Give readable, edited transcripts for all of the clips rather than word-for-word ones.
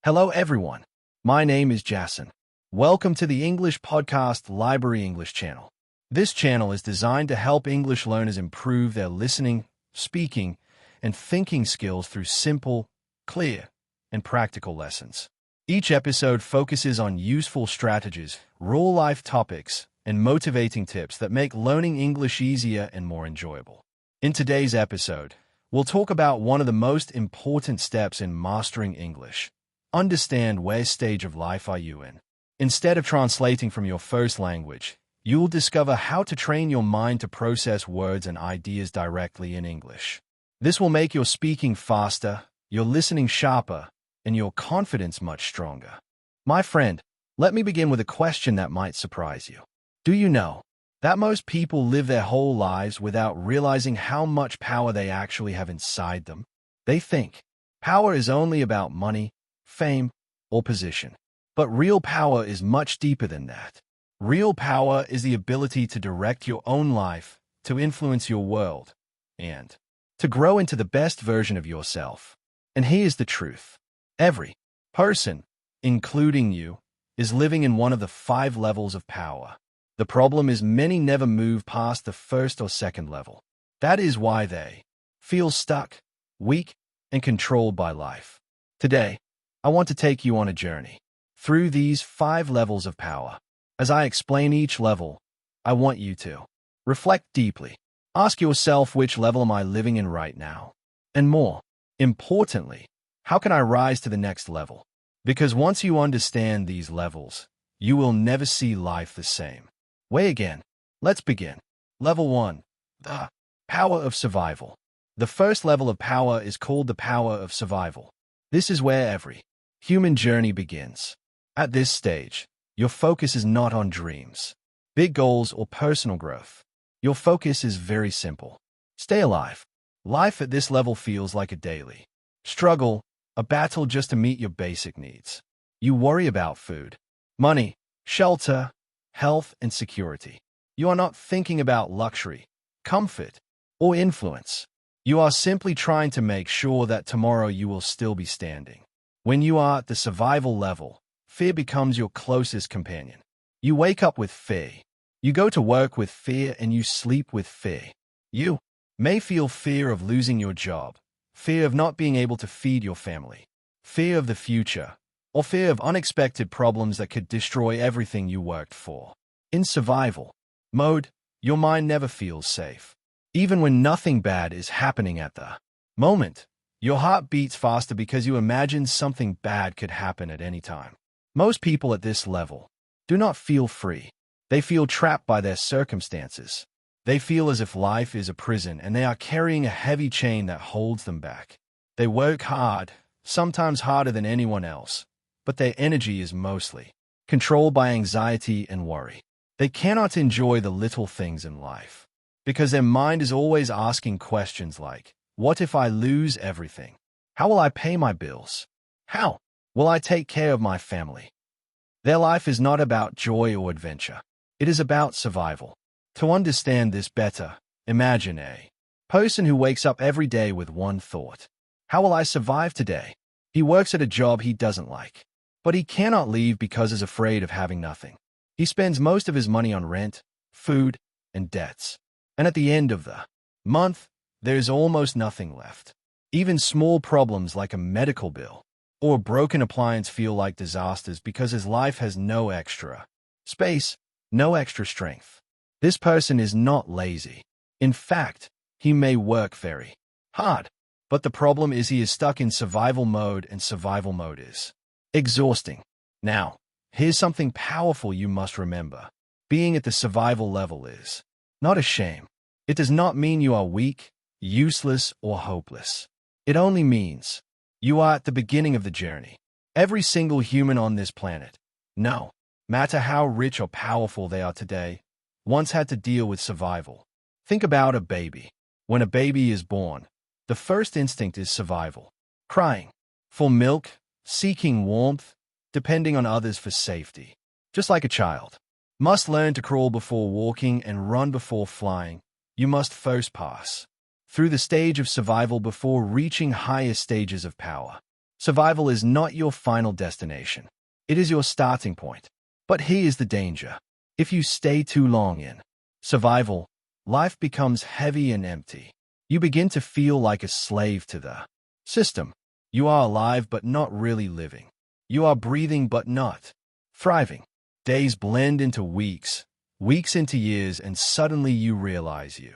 Hello, everyone. My name is Jason. Welcome to the English podcast Library English channel. This channel is designed to help English learners improve their listening, speaking, and thinking skills through simple, clear, and practical lessons. Each episode focuses on useful strategies, real-life topics, and motivating tips that make learning English easier and more enjoyable. In today's episode, we'll talk about one of the most important steps in mastering English. Understand where stage of life are you in. Instead of translating from your first language, you'll discover how to train your mind to process words and ideas directly in English. This will make your speaking faster, your listening sharper, and your confidence much stronger. My friend, let me begin with a question that might surprise you. Do you know that most people live their whole lives without realizing how much power they actually have inside them? They think power is only about money, fame, or position. But real power is much deeper than that. Real power is the ability to direct your own life, to influence your world, and to grow into the best version of yourself. And here's the truth. Every person, including you, is living in one of the 5 levels of power. The problem is many never move past the first or second level. That is why they feel stuck, weak, and controlled by life. Today, I want to take you on a journey through these 5 levels of power. As I explain each level, I want you to reflect deeply. Ask yourself, which level am I living in right now? And more importantly, how can I rise to the next level? Because once you understand these levels, you will never see life the same way again. Let's begin. Level 1. The power of survival. The first level of power is called the power of survival. This is where every human journey begins. At this stage, your focus is not on dreams, big goals, or personal growth. Your focus is very simple. Stay alive. Life at this level feels like a daily struggle, a battle just to meet your basic needs. You worry about food, money, shelter, health, and security. You are not thinking about luxury, comfort, or influence. You are simply trying to make sure that tomorrow you will still be standing. When you are at the survival level, fear becomes your closest companion. You wake up with fear. You go to work with fear, and you sleep with fear. You may feel fear of losing your job, fear of not being able to feed your family, fear of the future, or fear of unexpected problems that could destroy everything you worked for. In survival mode, your mind never feels safe. Even when nothing bad is happening at the moment, your heart beats faster because you imagine something bad could happen at any time. Most people at this level do not feel free. They feel trapped by their circumstances. They feel as if life is a prison and they are carrying a heavy chain that holds them back. They work hard, sometimes harder than anyone else, but their energy is mostly controlled by anxiety and worry. They cannot enjoy the little things in life because their mind is always asking questions like, what if I lose everything? How will I pay my bills? How will I take care of my family? Their life is not about joy or adventure. It is about survival. To understand this better, imagine a person who wakes up every day with one thought. How will I survive today? He works at a job he doesn't like, but he cannot leave because he's afraid of having nothing. He spends most of his money on rent, food, and debts. And at the end of the month, there's almost nothing left. Even small problems like a medical bill or a broken appliance feel like disasters because his life has no extra space, no extra strength. This person is not lazy. In fact, he may work very hard, but the problem is he is stuck in survival mode, and survival mode is exhausting. Now, here's something powerful you must remember. Being at the survival level is not a shame. It does not mean you are weak, useless, or hopeless. It only means you are at the beginning of the journey. Every single human on this planet, no matter how rich or powerful they are today, once had to deal with survival. Think about a baby. When a baby is born, the first instinct is survival. Crying for milk, seeking warmth, depending on others for safety. Just like a child must learn to crawl before walking and run before flying, you must first pass through the stage of survival before reaching higher stages of power. Survival is not your final destination. It is your starting point. But here is the danger. If you stay too long in survival, life becomes heavy and empty. You begin to feel like a slave to the system. You are alive but not really living. You are breathing but not thriving. Days blend into weeks, weeks into years, and suddenly you realize you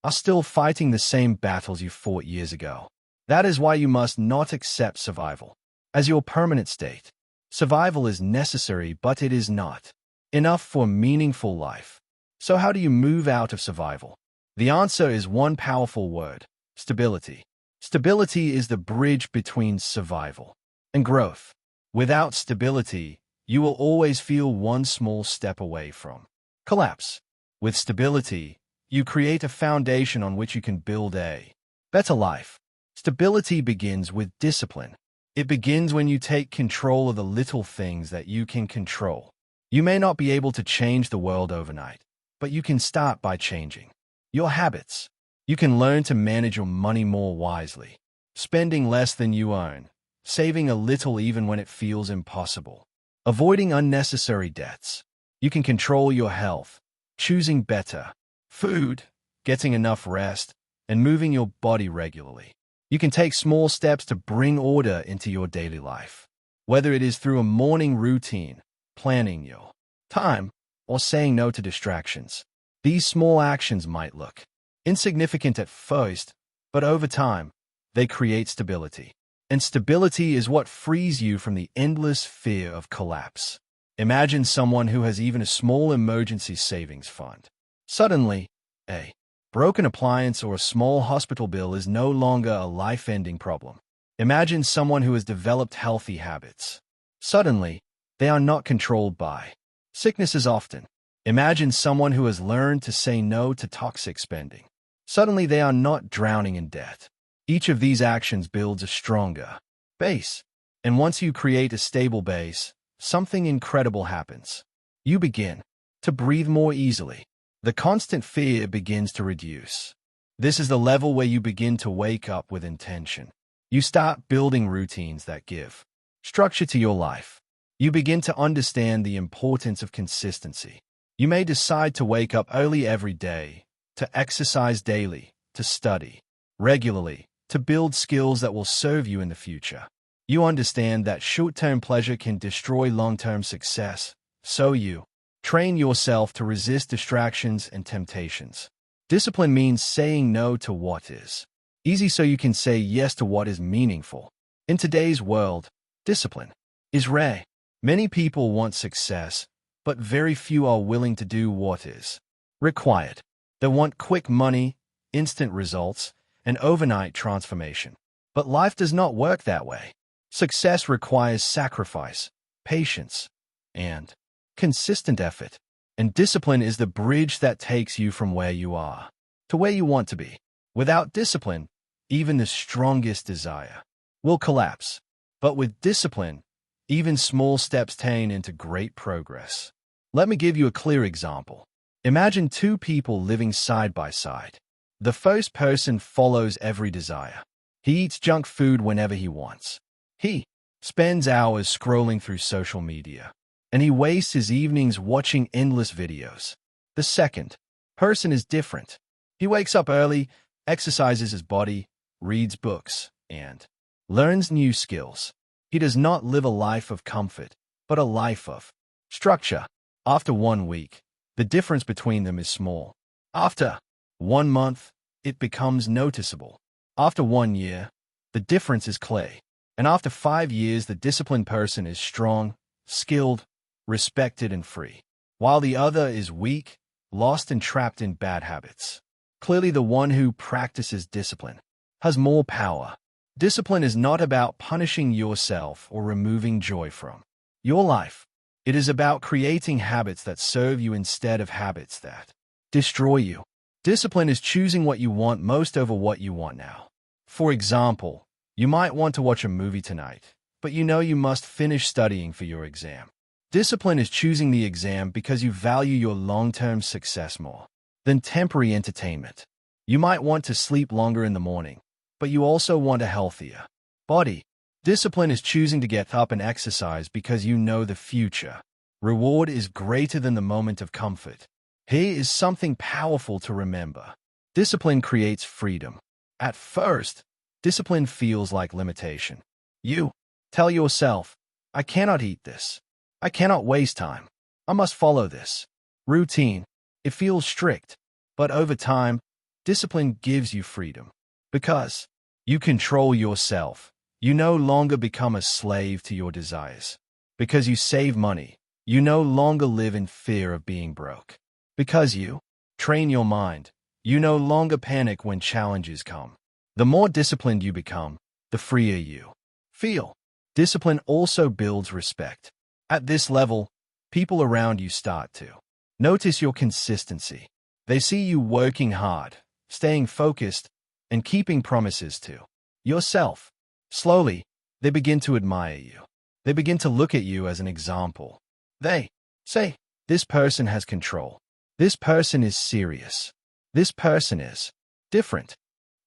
are still fighting the same battles you fought years ago. That is why you must not accept survival as your permanent state. Survival is necessary, but it is not enough for meaningful life. So how do you move out of survival? The answer is one powerful word: stability. Stability is the bridge between survival and growth. Without stability, you will always feel one small step away from collapse. With stability, you create a foundation on which you can build a better life. Stability begins with discipline. It begins when you take control of the little things that you can control. You may not be able to change the world overnight, but you can start by changing your habits. You can learn to manage your money more wisely, spending less than you earn, saving a little even when it feels impossible, avoiding unnecessary debts. You can control your health, choosing better food, getting enough rest, and moving your body regularly. You can take small steps to bring order into your daily life, whether it is through a morning routine, planning your time, or saying no to distractions. These small actions might look insignificant at first, but over time, they create stability. And stability is what frees you from the endless fear of collapse. Imagine someone who has even a small emergency savings fund. Suddenly, a broken appliance or a small hospital bill is no longer a life-ending problem. Imagine someone who has developed healthy habits. Suddenly, they are not controlled by sickness as often. Imagine someone who has learned to say no to toxic spending. Suddenly, they are not drowning in debt. Each of these actions builds a stronger base. And once you create a stable base, something incredible happens. You begin to breathe more easily. The constant fear begins to reduce. This is the level where you begin to wake up with intention. You start building routines that give structure to your life. You begin to understand the importance of consistency. You may decide to wake up early every day, to exercise daily, to study regularly, to build skills that will serve you in the future. You understand that short-term pleasure can destroy long-term success, so you train yourself to resist distractions and temptations. Discipline means saying no to what is easy so you can say yes to what is meaningful. In today's world, discipline is rare. Many people want success, but very few are willing to do what is required. They want quick money, instant results, and overnight transformation. But life does not work that way. Success requires sacrifice, patience, and consistent effort. And discipline is the bridge that takes you from where you are to where you want to be. Without discipline, even the strongest desire will collapse. But with discipline, even small steps turn into great progress. Let me give you a clear example. Imagine two people living side by side. The first person follows every desire. He eats junk food whenever he wants. He spends hours scrolling through social media, and he wastes his evenings watching endless videos. The second person is different. He wakes up early, exercises his body, reads books, and learns new skills. He does not live a life of comfort, but a life of structure. After 1 week, the difference between them is small. After 1 month, it becomes noticeable. After 1 year, the difference is clear. And after 5 years, the disciplined person is strong, skilled, respected, and free, while the other is weak, lost, and trapped in bad habits. Clearly, the one who practices discipline has more power. Discipline is not about punishing yourself or removing joy from your life. It is about creating habits that serve you instead of habits that destroy you. Discipline is choosing what you want most over what you want now. For example, you might want to watch a movie tonight, but you know you must finish studying for your exam. Discipline is choosing the exam because you value your long-term success more than temporary entertainment. You might want to sleep longer in the morning, but you also want a healthier body. Discipline is choosing to get up and exercise because you know the future. Reward is greater than the moment of comfort. Here is something powerful to remember. Discipline creates freedom. At first, discipline feels like limitation. You tell yourself, I cannot eat this. I cannot waste time. I must follow this routine. It feels strict, but over time, discipline gives you freedom. Because you control yourself, you no longer become a slave to your desires. Because you save money, you no longer live in fear of being broke. Because you train your mind, you no longer panic when challenges come. The more disciplined you become, the freer you feel. Discipline also builds respect. At this level, people around you start to notice your consistency. They see you working hard, staying focused, and keeping promises to yourself. Slowly, they begin to admire you. They begin to look at you as an example. They say, this person has control. This person is serious. This person is different.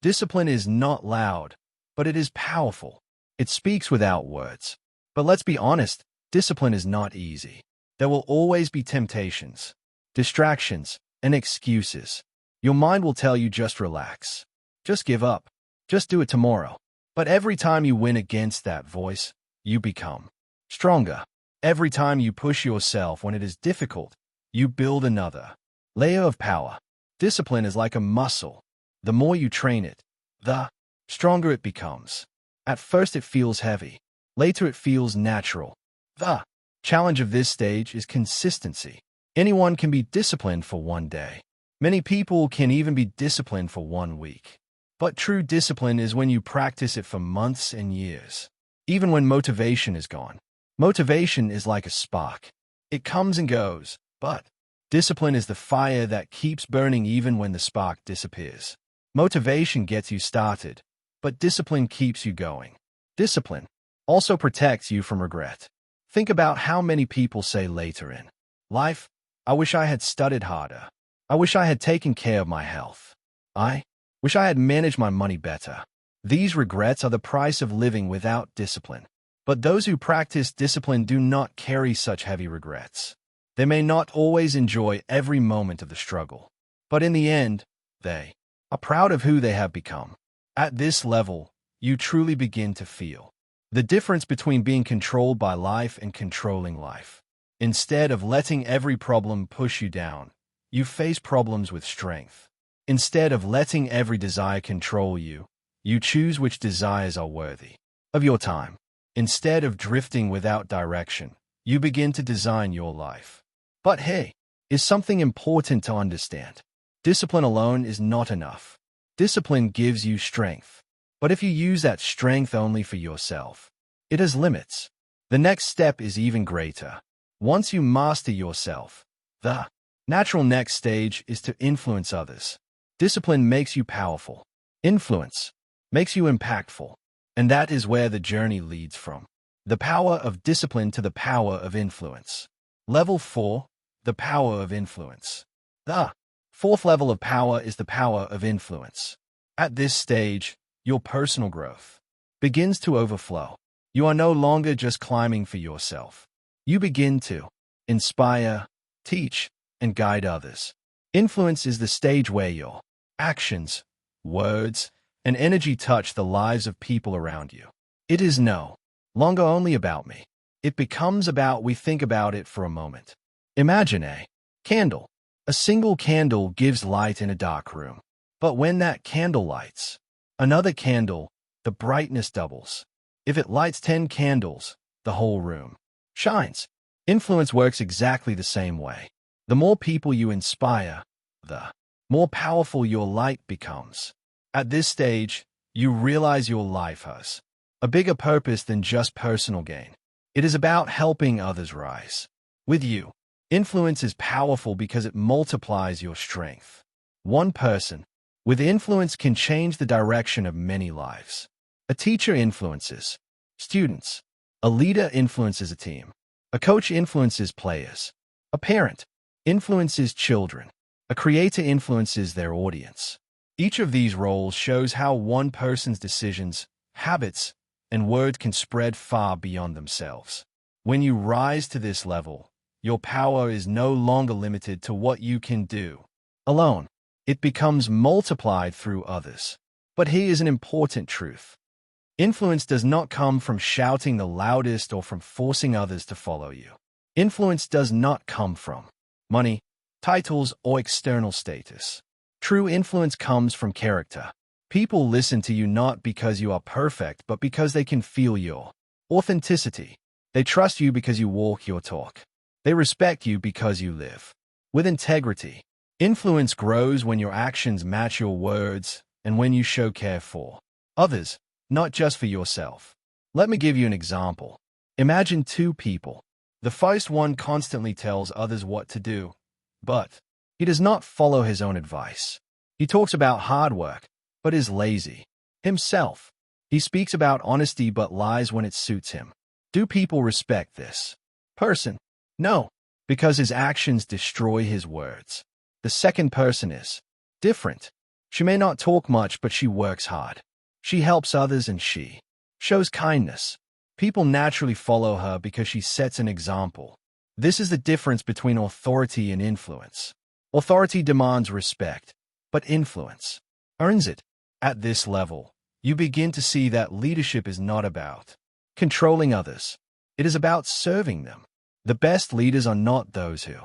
Discipline is not loud, but it is powerful. It speaks without words. But let's be honest, discipline is not easy. There will always be temptations, distractions, and excuses. Your mind will tell you just relax. Just give up. Just do it tomorrow. But every time you win against that voice, you become stronger. Every time you push yourself when it is difficult, you build another layer of power. Discipline is like a muscle. The more you train it, the stronger it becomes. At first it feels heavy. Later it feels natural. The challenge of this stage is consistency. Anyone can be disciplined for one day. Many people can even be disciplined for 1 week. But true discipline is when you practice it for months and years. Even when motivation is gone. Motivation is like a spark. It comes and goes, but discipline is the fire that keeps burning even when the spark disappears. Motivation gets you started, but discipline keeps you going. Discipline also protects you from regret. Think about how many people say later in life, I wish I had studied harder. I wish I had taken care of my health. I wish I had managed my money better. These regrets are the price of living without discipline. But those who practice discipline do not carry such heavy regrets. They may not always enjoy every moment of the struggle, but in the end, they are proud of who they have become. At this level, you truly begin to feel the difference between being controlled by life and controlling life. Instead of letting every problem push you down, you face problems with strength. Instead of letting every desire control you, you choose which desires are worthy of your time. Instead of drifting without direction, you begin to design your life. But hey, is something important to understand. Discipline alone is not enough. Discipline gives you strength. But if you use that strength only for yourself, it has limits. The next step is even greater. Once you master yourself, the natural next stage is to influence others. Discipline makes you powerful. Influence makes you impactful. And that is where the journey leads from the power of discipline to the power of influence. Level 4, the power of influence. The fourth level of power is the power of influence. At this stage, your personal growth begins to overflow. You are no longer just climbing for yourself. You begin to inspire, teach, and guide others. Influence is the stage where your actions, words, and energy touch the lives of people around you. It is no longer only about me. It becomes about we think about it for a moment. Imagine a candle. A single candle gives light in a dark room. But when that candle lights another candle, the brightness doubles. If it lights 10 candles, the whole room shines. Influence works exactly the same way. The more people you inspire, the more powerful your light becomes. At this stage, you realize your life has a bigger purpose than just personal gain. It is about helping others rise. With you, influence is powerful because it multiplies your strength. One person with influence can change the direction of many lives. A teacher influences students. A leader influences a team. A coach influences players. A parent influences children. A creator influences their audience. Each of these roles shows how one person's decisions, habits, and words can spread far beyond themselves. When you rise to this level, your power is no longer limited to what you can do alone. It becomes multiplied through others. But here is an important truth. Influence does not come from shouting the loudest or from forcing others to follow you. Influence does not come from money, titles, or external status. True influence comes from character. People listen to you not because you are perfect, but because they can feel your authenticity. They trust you because you walk your talk. They respect you because you live with integrity. Influence grows when your actions match your words and when you show care for others, not just for yourself. Let me give you an example. Imagine two people. The first one constantly tells others what to do, but he does not follow his own advice. He talks about hard work, but is lazy himself. He speaks about honesty but lies when it suits him. Do people respect this person? No, because his actions destroy his words. The second person is different. She may not talk much, but she works hard. She helps others and she shows kindness. People naturally follow her because she sets an example. This is the difference between authority and influence. Authority demands respect, but influence earns it. At this level, you begin to see that leadership is not about controlling others. It is about serving them. The best leaders are not those who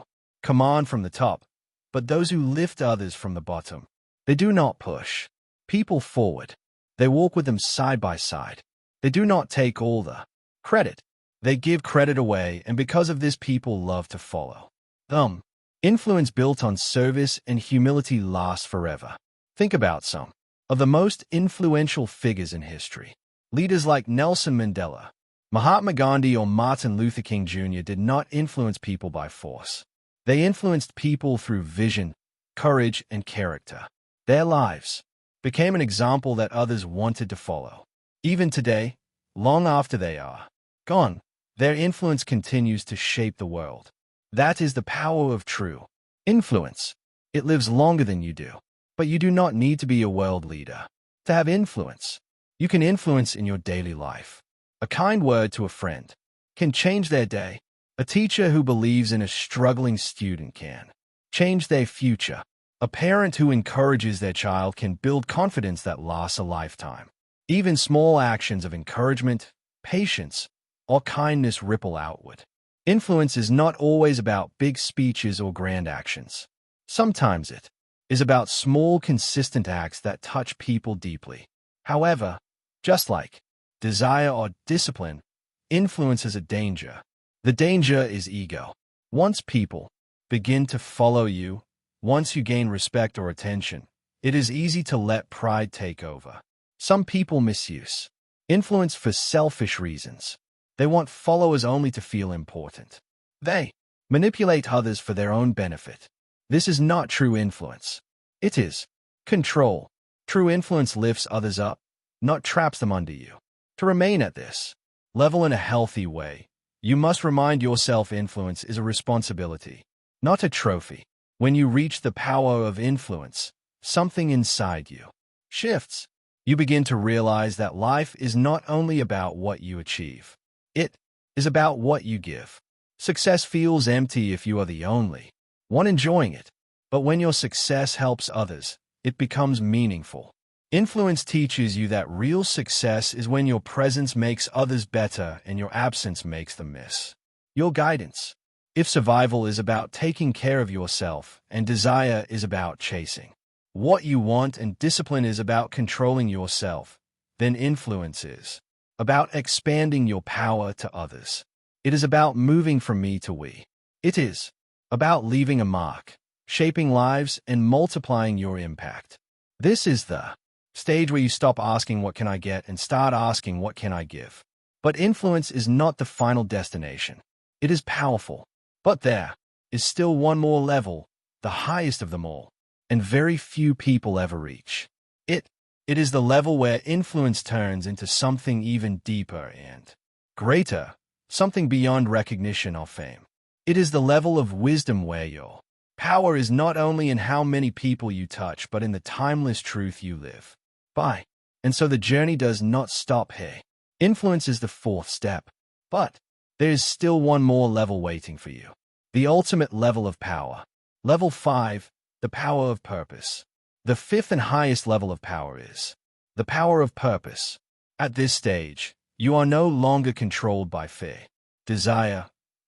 command from the top, but those who lift others from the bottom. They do not push people forward. They walk with them side by side. They do not take all the credit. They give credit away, and because of this, people love to follow them. Influence built on service and humility lasts forever. Think about some of the most influential figures in history. Leaders like Nelson Mandela, Mahatma Gandhi, or Martin Luther King Jr. did not influence people by force. They influenced people through vision, courage, and character. Their lives became an example that others wanted to follow. Even today, long after they are gone, their influence continues to shape the world. That is the power of true influence. It lives longer than you do. But you do not need to be a world leader to have influence. You can influence in your daily life. A kind word to a friend can change their day. A teacher who believes in a struggling student can change their future. A parent who encourages their child can build confidence that lasts a lifetime. Even small actions of encouragement, patience, or kindness ripple outward. Influence is not always about big speeches or grand actions. Sometimes it is about small, consistent acts that touch people deeply. However, just like desire or discipline, influence is a danger. The danger is ego. Once people begin to follow you, once you gain respect or attention, it is easy to let pride take over. Some people misuse influence for selfish reasons. They want followers only to feel important. They manipulate others for their own benefit. This is not true influence. It is control. True influence lifts others up, not traps them under you. To remain at this level in a healthy way, you must remind yourself influence is a responsibility, not a trophy. When you reach the power of influence, something inside you shifts. You begin to realize that life is not only about what you achieve. It is about what you give. Success feels empty if you are the only one enjoying it. But when your success helps others, it becomes meaningful. Influence teaches you that real success is when your presence makes others better and your absence makes them miss your guidance. If survival is about taking care of yourself and desire is about chasing what you want and discipline is about controlling yourself, then influence is about expanding your power to others. It is about moving from me to we. It is about leaving a mark, shaping lives, and multiplying your impact. This is the stage where you stop asking what can I get and start asking what can I give. But influence is not the final destination. It is powerful. But there is still one more level, the highest of them all, and very few people ever reach. It is the level where influence turns into something even deeper and greater, something beyond recognition or fame. It is the level of wisdom where your power is not only in how many people you touch, but in the timeless truth you live by. And so the journey does not stop here. Influence is the fourth step. But there is still one more level waiting for you. The ultimate level of power. Level 5, the power of purpose. The fifth and highest level of power is the power of purpose. At this stage, you are no longer controlled by fear, desire,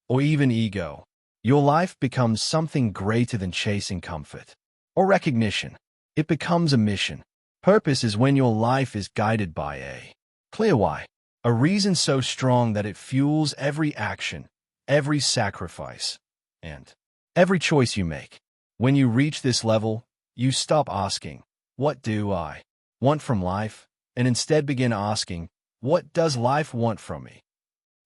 or even ego. Your life becomes something greater than chasing comfort or recognition. It becomes a mission. Purpose is when your life is guided by a clear why, a reason so strong that it fuels every action, every sacrifice, and every choice you make. When you reach this level, you stop asking, "What do I want from life?" and instead begin asking, "What does life want from me?"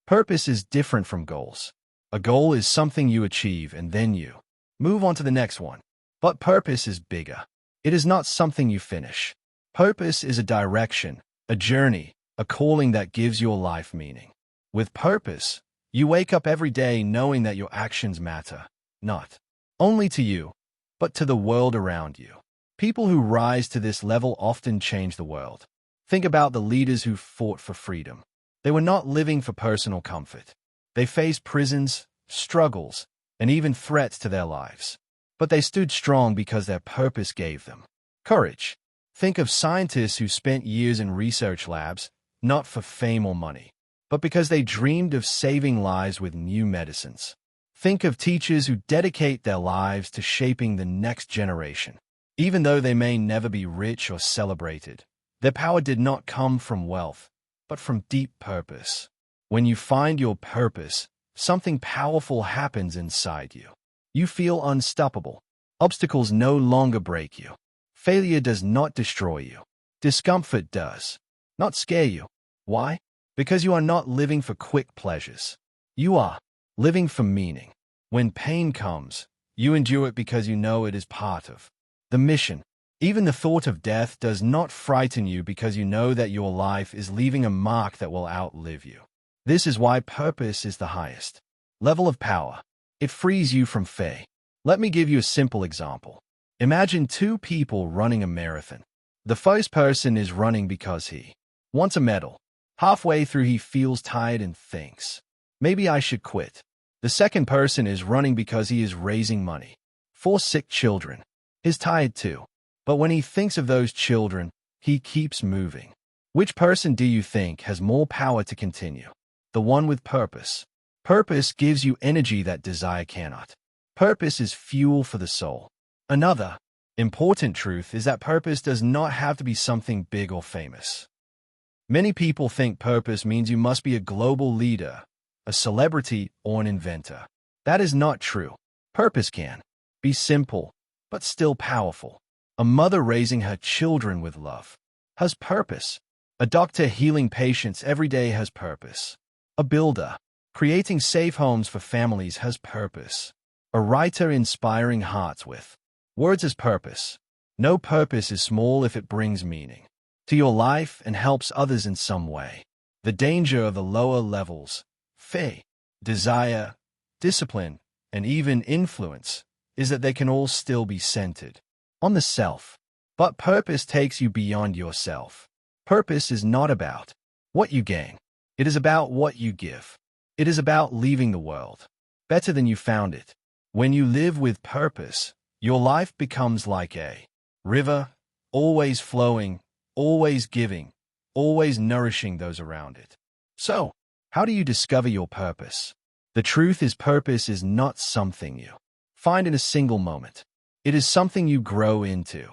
Purpose is different from goals. A goal is something you achieve and then you move on to the next one. But purpose is bigger. It is not something you finish. Purpose is a direction, a journey, a calling that gives your life meaning. With purpose, you wake up every day knowing that your actions matter, not only to you, but to the world around you. People who rise to this level often change the world. Think about the leaders who fought for freedom. They were not living for personal comfort. They faced prisons, struggles, and even threats to their lives. But they stood strong because their purpose gave them courage. Think of scientists who spent years in research labs, not for fame or money, but because they dreamed of saving lives with new medicines. Think of teachers who dedicate their lives to shaping the next generation. Even though they may never be rich or celebrated, their power did not come from wealth, but from deep purpose. When you find your purpose, something powerful happens inside you. You feel unstoppable. Obstacles no longer break you. Failure does not destroy you. Discomfort does not scare you. Why? Because you are not living for quick pleasures. You are living for meaning. When pain comes, you endure it because you know it is part of the mission. Even the thought of death does not frighten you because you know that your life is leaving a mark that will outlive you. This is why purpose is the highest level of power. It frees you from fear. Let me give you a simple example. Imagine two people running a marathon. The first person is running because he wants a medal. Halfway through, he feels tired and thinks, "Maybe I should quit." The second person is running because he is raising money for sick children. He's tired too. But when he thinks of those children, he keeps moving. Which person do you think has more power to continue? The one with purpose. Purpose gives you energy that desire cannot. Purpose is fuel for the soul. Another important truth is that purpose does not have to be something big or famous. Many people think purpose means you must be a global leader, a celebrity, or an inventor. That is not true. Purpose can be simple, but still powerful. A mother raising her children with love has purpose. A doctor healing patients every day has purpose. A builder creating safe homes for families has purpose. A writer inspiring hearts with words has purpose. No purpose is small if it brings meaning to your life and helps others in some way. The danger of the lower levels, fear, desire, discipline, and even influence, is that they can all still be centered on the self. But purpose takes you beyond yourself. Purpose is not about what you gain. It is about what you give. It is about leaving the world better than you found it. When you live with purpose, your life becomes like a river, always flowing, always giving, always nourishing those around it. So, how do you discover your purpose? The truth is, purpose is not something you find in a single moment. It is something you grow into.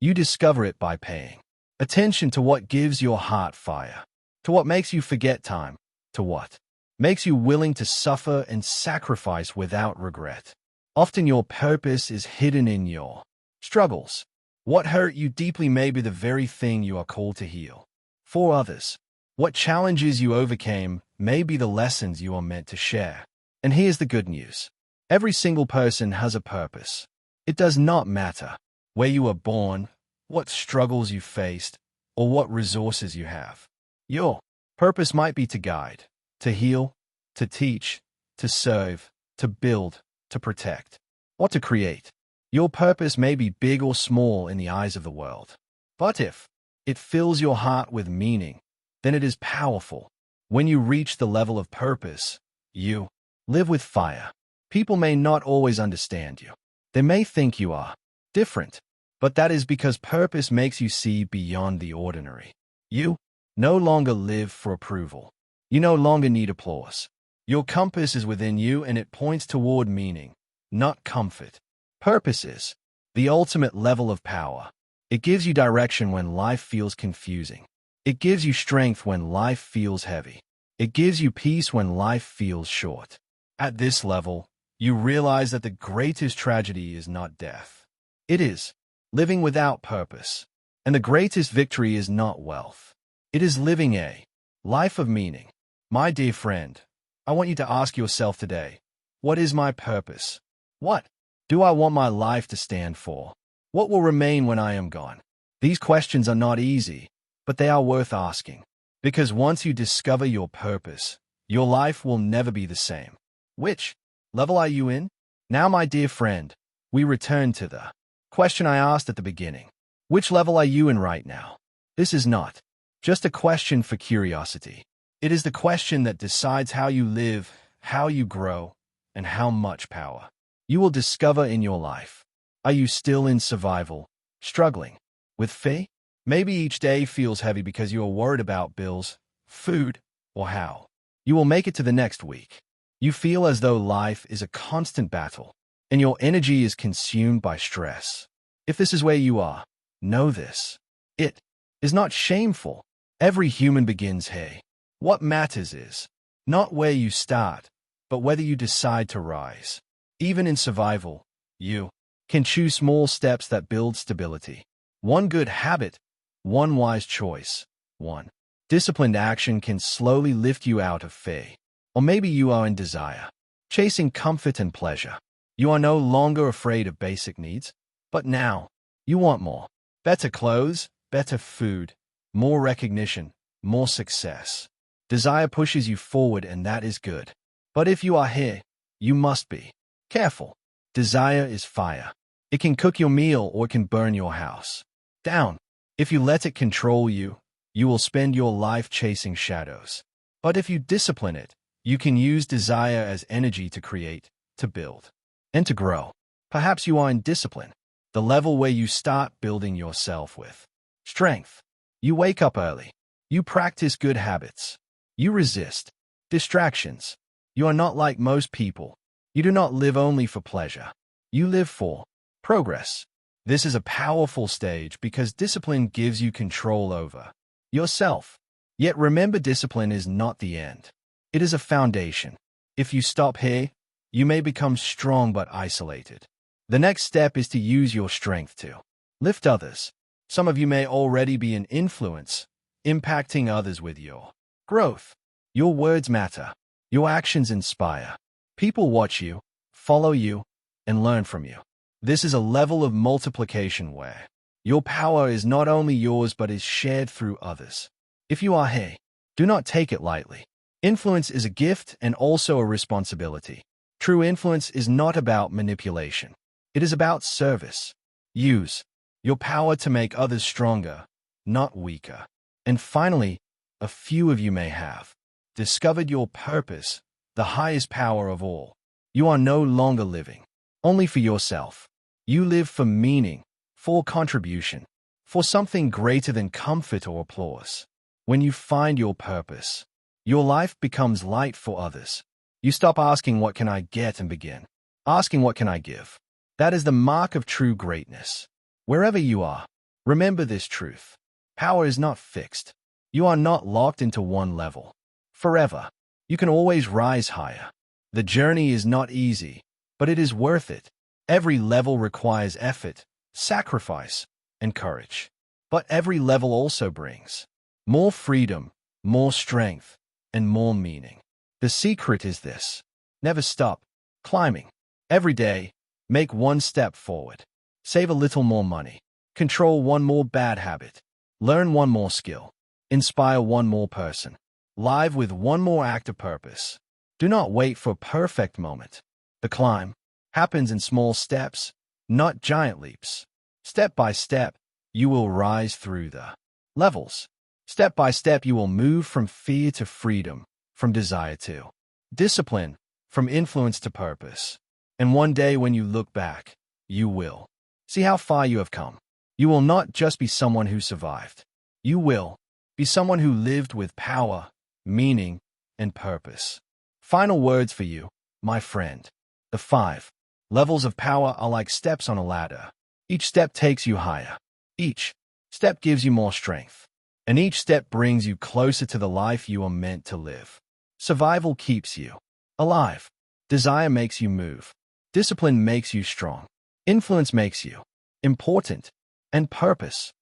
You discover it by paying attention to what gives your heart fire, to what makes you forget time, to what makes you willing to suffer and sacrifice without regret. Often your purpose is hidden in your struggles. What hurt you deeply may be the very thing you are called to heal. For others, what challenges you overcame may be the lessons you are meant to share. And here's the good news. Every single person has a purpose. It does not matter where you were born, what struggles you faced, or what resources you have. Your purpose might be to guide, to heal, to teach, to serve, to build, to protect, or to create. Your purpose may be big or small in the eyes of the world. But if it fills your heart with meaning, then it is powerful. When you reach the level of purpose, you live with fire. People may not always understand you. They may think you are different, but that is because purpose makes you see beyond the ordinary. You no longer live for approval. You no longer need applause. Your compass is within you and it points toward meaning, not comfort. Purpose is the ultimate level of power. It gives you direction when life feels confusing. It gives you strength when life feels heavy. It gives you peace when life feels short. At this level, you realize that the greatest tragedy is not death. It is living without purpose. And the greatest victory is not wealth. It is living a life of meaning. My dear friend, I want you to ask yourself today, what is my purpose? What do I want my life to stand for? What will remain when I am gone? These questions are not easy, but they are worth asking. Because once you discover your purpose, your life will never be the same. Which level are you in? Now, my dear friend, we return to the question I asked at the beginning. Which level are you in right now? This is not just a question for curiosity. It is the question that decides how you live, how you grow, and how much power you will discover in your life. Are you still in survival, struggling with fear? Maybe each day feels heavy because you are worried about bills, food, or how you will make it to the next week. You feel as though life is a constant battle, and your energy is consumed by stress. If this is where you are, know this. It is not shameful. Every human begins here. What matters is not where you start, but whether you decide to rise. Even in survival, you can choose small steps that build stability. One good habit, one wise choice, one disciplined action can slowly lift you out of fear. Or maybe you are in desire, chasing comfort and pleasure. You are no longer afraid of basic needs, but now you want more. Better clothes, better food, more recognition, more success. Desire pushes you forward, and that is good. But if you are here, you must be careful. Desire is fire. It can cook your meal or it can burn your house down. If you let it control you, you will spend your life chasing shadows. But if you discipline it, you can use desire as energy to create, to build, and to grow. Perhaps you are in discipline, the level where you start building yourself with strength. You wake up early. You practice good habits. You resist distractions. You are not like most people. You do not live only for pleasure. You live for progress. This is a powerful stage because discipline gives you control over yourself. Yet remember, discipline is not the end. It is a foundation. If you stop here, you may become strong but isolated. The next step is to use your strength to lift others. Some of you may already be an influence, impacting others with your growth. Your words matter. Your actions inspire. People watch you, follow you, and learn from you. This is a level of multiplication where your power is not only yours but is shared through others. If you are here, do not take it lightly. Influence is a gift and also a responsibility. True influence is not about manipulation. It is about service. Use your power to make others stronger, not weaker. And finally, a few of you may have discovered your purpose, the highest power of all. You are no longer living only for yourself. You live for meaning, for contribution, for something greater than comfort or applause. When you find your purpose, your life becomes light for others. You stop asking, what can I get, and begin asking, what can I give? That is the mark of true greatness. Wherever you are, remember this truth. Power is not fixed. You are not locked into one level forever. You can always rise higher. The journey is not easy, but it is worth it. Every level requires effort, sacrifice, and courage. But every level also brings more freedom, more strength, and more meaning. The secret is this: never stop climbing. Every day, make one step forward. Save a little more money. Control one more bad habit. Learn one more skill. Inspire one more person. Live with one more act of purpose. Do not wait for a perfect moment. The climb happens in small steps, not giant leaps. Step by step, you will rise through the levels. Step by step, you will move from fear to freedom, from desire to discipline, from influence to purpose. And one day when you look back, you will see how far you have come. You will not just be someone who survived. You will be someone who lived with power, meaning, and purpose. Final words for you, my friend. The 5 levels of power are like steps on a ladder. Each step takes you higher. Each step gives you more strength. And each step brings you closer to the life you are meant to live. Survival keeps you alive. Desire makes you move. Discipline makes you strong. Influence makes you important. And purpose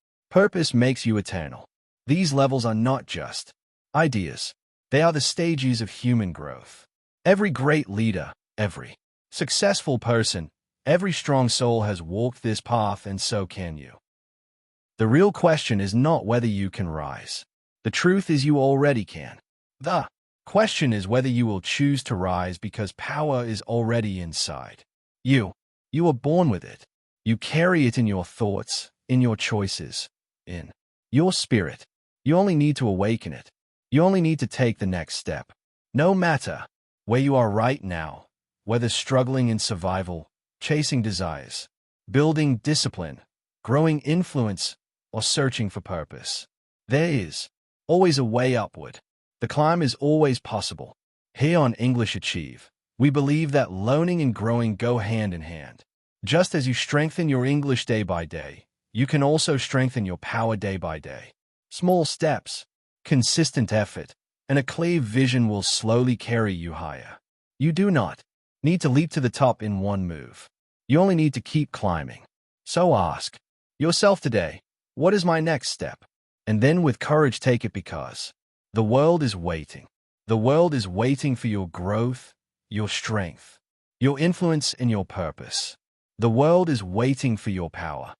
makes you eternal. These levels are not just ideas. They are the stages of human growth. Every great leader, every successful person, every strong soul has walked this path, and so can you. The real question is not whether you can rise. The truth is you already can. The question is whether you will choose to rise, because power is already inside. You are born with it. You carry it in your thoughts, in your choices, in your spirit. You only need to awaken it. You only need to take the next step. No matter where you are right now, whether struggling in survival, chasing desires, building discipline, growing influence, or searching for purpose, there is always a way upward. The climb is always possible. Here on English Achieve, we believe that learning and growing go hand in hand. Just as you strengthen your English day by day, you can also strengthen your power day by day. Small steps, consistent effort, and a clear vision will slowly carry you higher. You do not need to leap to the top in one move. You only need to keep climbing. So ask yourself today, what is my next step? And then with courage take it, because the world is waiting. The world is waiting for your growth, your strength, your influence, and your purpose. The world is waiting for your power.